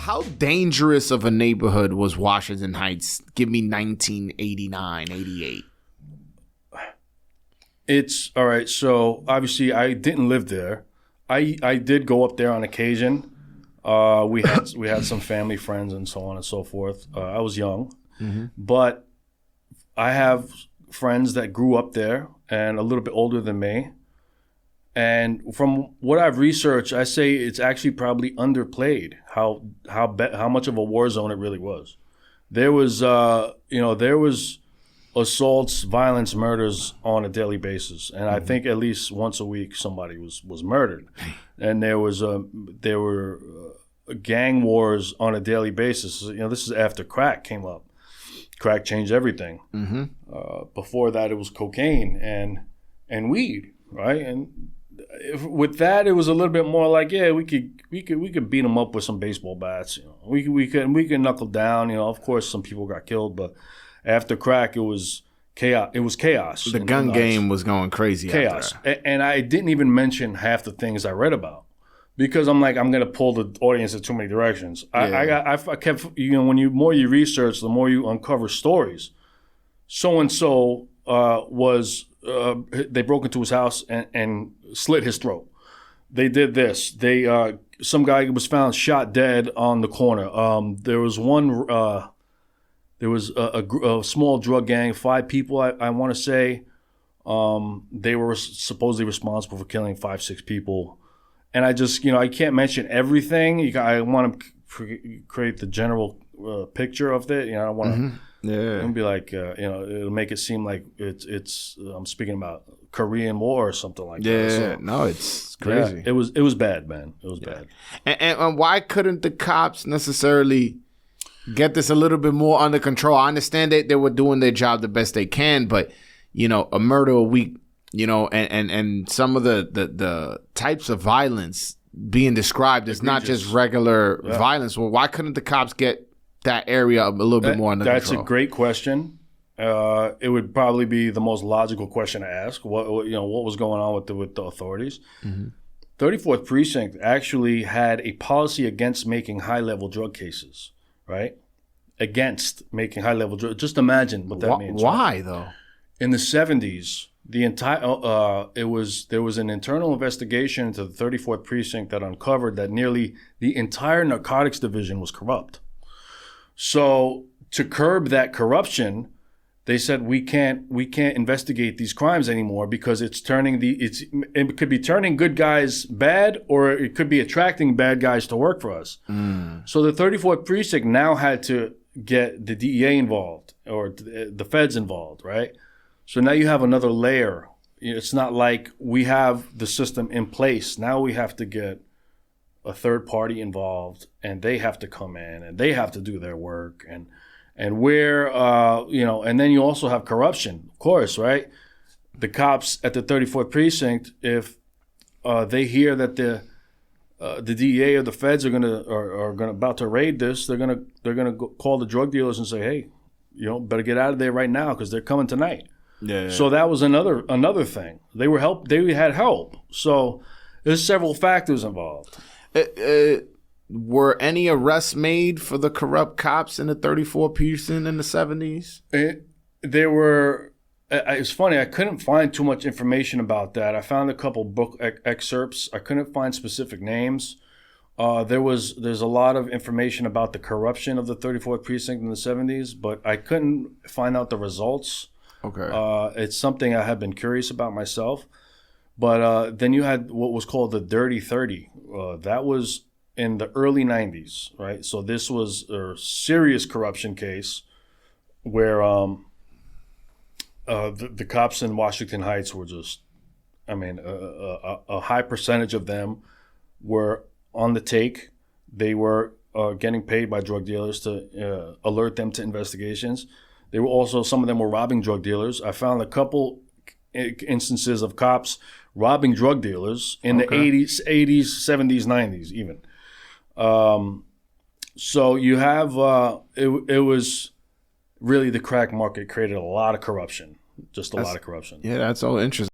how dangerous of a neighborhood was Washington Heights? Give me 1989, 88. It's all right. So obviously, I didn't live there. I did go up there on occasion. We had some family friends and so on and so forth. I was young, but I have friends that grew up there and a little bit older than me. And from what I've researched, I say it's actually probably underplayed how much of a war zone it really was. There was there was assaults, violence, murders on a daily basis, and I think at least once a week somebody was murdered, and there were gang wars on a daily basis. This is after crack came up. Crack changed everything. Before that, it was cocaine and weed, right? And with that, it was a little bit more like, yeah, we could beat them up with some baseball bats. We could knuckle down. Of course, some people got killed, but after crack, it was chaos. It was chaos. The gun game was going crazy. Chaos. And I didn't even mention half the things I read about because I'm like, I'm going to pull the audience in too many directions. I kept, when more you research, the more you uncover stories. So-and-so they broke into his house and slit his throat. They did this. Some guy was found shot dead on the corner. There was one... There was a small drug gang, 5 people, I want to say. They were supposedly responsible for killing 5-6 people. And I just, I can't mention everything. I want to create the general picture of it. I don't want to be like, it'll make it seem like it's I'm speaking about Korean War or something like that. Yeah, so, no, it's crazy. Yeah, it was bad, man. It was bad. And why couldn't the cops necessarily get this a little bit more under control? I understand that they were doing their job the best they can, but a murder a week, and some of the types of violence being described is not just regular violence. Well, why couldn't the cops get that area a little bit more under control? That's a great question. It would probably be the most logical question to ask. What was going on with the authorities? 34th Precinct actually had a policy against making high-level drug cases. Right? Against making high-level drugs. Just imagine what that means. Why, right? though? In the 70s, there was an internal investigation into the 34th Precinct that uncovered that nearly the entire narcotics division was corrupt. So to curb that corruption, they said we can't investigate these crimes anymore because it could be turning good guys bad, or it could be attracting bad guys to work for us. So the 34th Precinct now had to get the DEA involved or the feds involved, right? So now you have another layer. It's not like we have the system in place. Now we have to get a third party involved, and they have to come in and they have to do their work and where, and then you also have corruption, of course, right? The cops at the 34th Precinct, if they hear that the DEA or the feds are about to raid this, they're gonna call the drug dealers and say, hey, better get out of there right now because they're coming tonight. Yeah. So that was another thing. They had help. So there's several factors involved. Were any arrests made for the corrupt cops in the 34th Precinct in the 70s? There were. It's funny. I couldn't find too much information about that. I found a couple book excerpts. I couldn't find specific names. There's a lot of information about the corruption of the 34th Precinct in the 70s, but I couldn't find out the results. Okay. It's something I have been curious about myself. But then you had what was called the Dirty 30. That was in the early 90s, right? So this was a serious corruption case where the cops in Washington Heights were just, a high percentage of them were on the take. They were getting paid by drug dealers to alert them to investigations. They were also, some of them were robbing drug dealers. I found a couple instances of cops robbing drug dealers in the 80s, 70s, 90s even. So you have, it was really the crack market created a lot of corruption, just a lot of corruption. Yeah, that's all interesting.